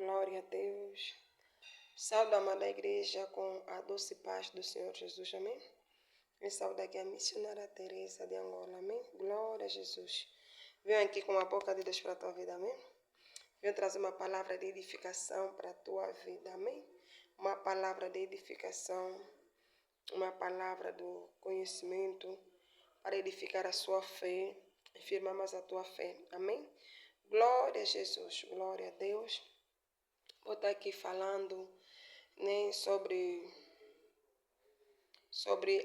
Glória a Deus. Saúde a amada igreja com a doce paz do Senhor Jesus, amém? E saúde aqui a missionária Teresa de Angola, amém? Glória a Jesus. Venho aqui com a boca de Deus para a tua vida, amém? Venho trazer uma palavra de edificação para a tua vida, amém? Uma palavra de edificação, uma palavra do conhecimento para edificar a sua fé, firmar mais a tua fé, amém? Glória a Jesus, glória a Deus. Vou estar aqui falando, né, sobre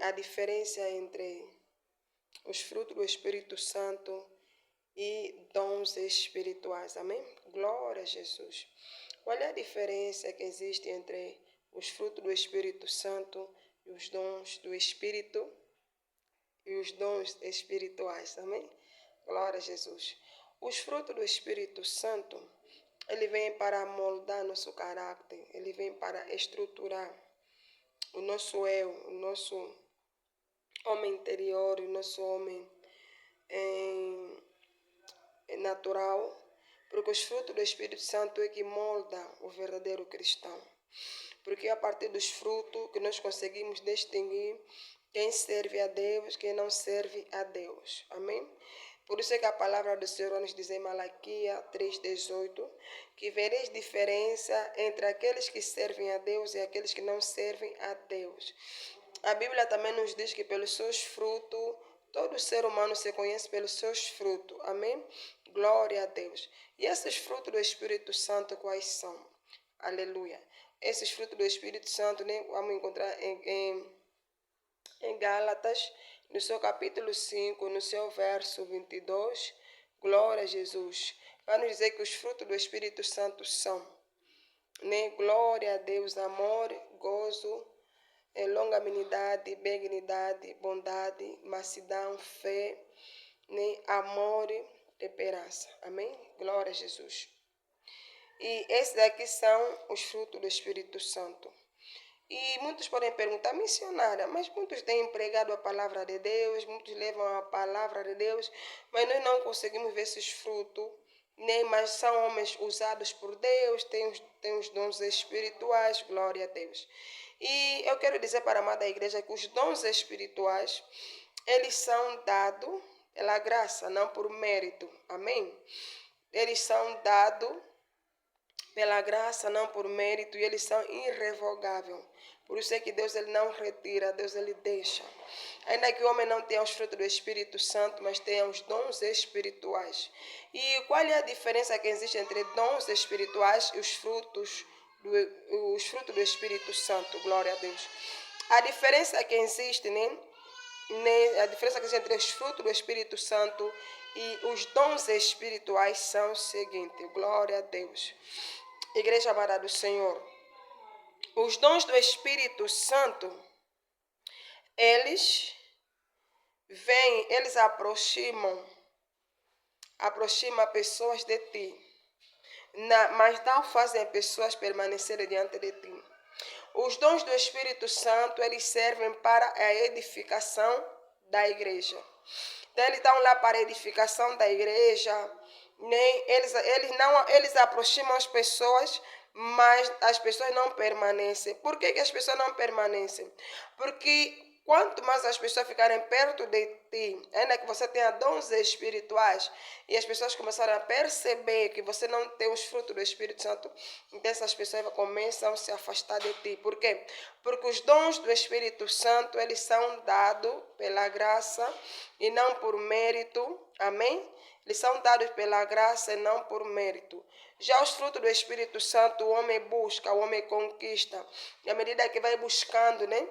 a diferença entre os frutos do Espírito Santo e dons espirituais, amém? Glória a Jesus. Qual é a diferença que existe entre os frutos do Espírito Santo e os dons do Espírito e os dons espirituais, amém? Glória a Jesus. Os frutos do Espírito Santo, ele vem para moldar nosso caráter, ele vem para estruturar o nosso eu, o nosso homem interior, o nosso homem natural, porque os frutos do Espírito Santo é que molda o verdadeiro cristão. Porque é a partir dos frutos que nós conseguimos distinguir quem serve a Deus, quem não serve a Deus. Amém? Por isso é que a palavra do Senhor nos diz em Malaquias 3,18 que vereis diferença entre aqueles que servem a Deus e aqueles que não servem a Deus. A Bíblia também nos diz que pelos seus frutos, todo ser humano se conhece pelos seus frutos. Amém? Glória a Deus. E esses frutos do Espírito Santo quais são? Aleluia. Esses frutos do Espírito Santo, né, vamos encontrar em Gálatas, no seu capítulo 5, no seu verso 22, glória a Jesus. Vai nos dizer que os frutos do Espírito Santo são, né, glória a Deus, amor, gozo, longanimidade, benignidade, bondade, mansidão, fé, né, amor, temperança. Amém? Glória a Jesus. E esses aqui são os frutos do Espírito Santo. E muitos podem perguntar, missionária, mas muitos têm pregado a palavra de Deus, muitos levam a palavra de Deus, mas nós não conseguimos ver esses frutos, nem mais são homens usados por Deus, têm os dons espirituais, glória a Deus. E eu quero dizer para a amada igreja que os dons espirituais, eles são dados pela graça, não por mérito, amém? Eles são dados pela graça, não por mérito, e eles são irrevogáveis. Por isso é que Deus ele não retira, Deus ele deixa. Ainda que o homem não tenha os frutos do Espírito Santo, mas tenha os dons espirituais. E qual é a diferença que existe entre dons espirituais e os frutos do Espírito Santo? Glória a Deus. A diferença que existe, a diferença que existe entre os frutos do Espírito Santo e os dons espirituais são o seguinte, glória a Deus. Igreja amada do Senhor, os dons do Espírito Santo, eles vêm, eles aproximam pessoas de ti, mas não fazem pessoas permanecerem diante de ti. Os dons do Espírito Santo, eles servem para a edificação da igreja. Então, eles estão lá para a edificação da igreja, né? Eles aproximam as pessoas, mas as pessoas não permanecem. Por que as pessoas não permanecem? Porque quanto mais as pessoas ficarem perto de ti, ainda que você tenha dons espirituais, e as pessoas começarem a perceber que você não tem os frutos do Espírito Santo, então essas pessoas começam a se afastar de ti. Por quê? Porque os dons do Espírito Santo, eles são dados pela graça e não por mérito. Amém? Eles são dados pela graça e não por mérito. Já os frutos do Espírito Santo, o homem busca, o homem conquista. E à medida que vai buscando, né,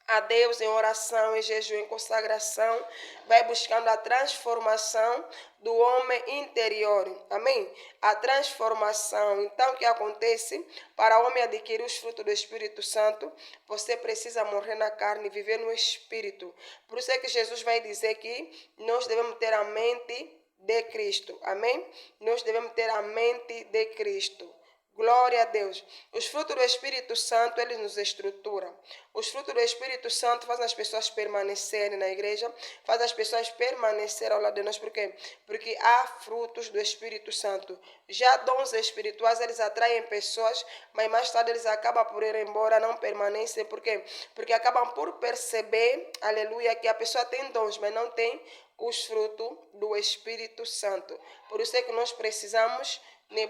a Deus em oração, em jejum, em consagração, vai buscando a transformação do homem interior. Amém? A transformação. Então, o que acontece? Para o homem adquirir os frutos do Espírito Santo, você precisa morrer na carne e viver no Espírito. Por isso é que Jesus vai dizer que nós devemos ter a mente de Cristo. Amém? Nós devemos ter a mente de Cristo. Glória a Deus. Os frutos do Espírito Santo, eles nos estruturam. Os frutos do Espírito Santo fazem as pessoas permanecerem na igreja, fazem as pessoas permanecerem ao lado de nós. Por quê? Porque há frutos do Espírito Santo. Já dons espirituais, eles atraem pessoas, mas mais tarde eles acabam por ir embora, não permanecem. Por quê? Porque acabam por perceber, aleluia, que a pessoa tem dons, mas não tem os frutos do Espírito Santo. Por isso é que nós precisamos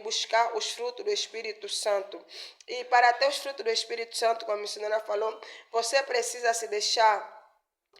buscar os frutos do Espírito Santo. E para ter os frutos do Espírito Santo, como a missionária falou, você precisa se deixar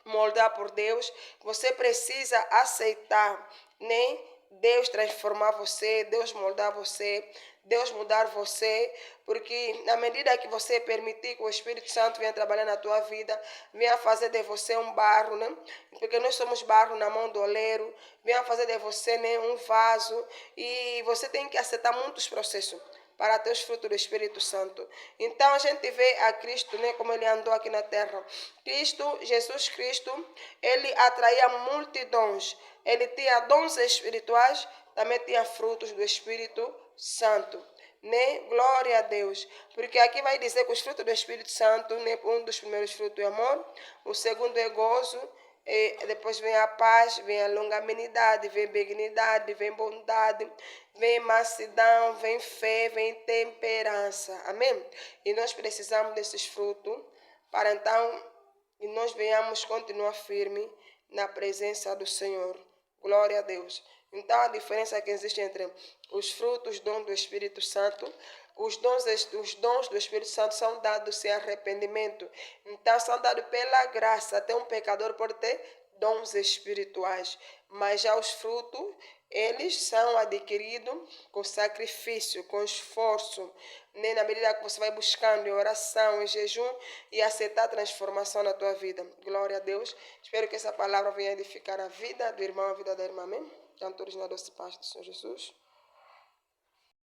moldar por Deus, você precisa aceitar, né? Deus transformar você, Deus moldar você, Deus mudar você, porque na medida que você permitir que o Espírito Santo venha trabalhar na tua vida, venha fazer de você um barro, né? Porque nós somos barro na mão do oleiro, venha fazer de você, né, um vaso, e você tem que aceitar muitos processos para ter os frutos do Espírito Santo. Então a gente vê a Cristo, né, como ele andou aqui na terra. Cristo, Jesus Cristo, ele atraía multidões. Ele tinha dons espirituais, também tinha frutos do Espírito Santo. Né? Glória a Deus. Porque aqui vai dizer que os frutos do Espírito Santo, né, um dos primeiros frutos é amor, o segundo é gozo, e depois vem a paz, vem a longanimidade, vem benignidade, vem bondade, vem mansidão, vem fé, vem temperança. Amém? E nós precisamos desses frutos para então nós venhamos continuar firme na presença do Senhor. Glória a Deus. Então a diferença que existe entre os frutos, os dons do Espírito Santo, os dons do Espírito Santo são dados sem arrependimento. Então são dados pela graça. Até um pecador pode ter dons espirituais. Mas já os frutos, eles são adquiridos com sacrifício, com esforço, né? Na medida que você vai buscando em oração, em jejum e aceitar a transformação na tua vida. Glória a Deus. Espero que essa palavra venha edificar a vida do irmão, a vida da irmã. Amém? Então, todos na doce paz do Senhor Jesus.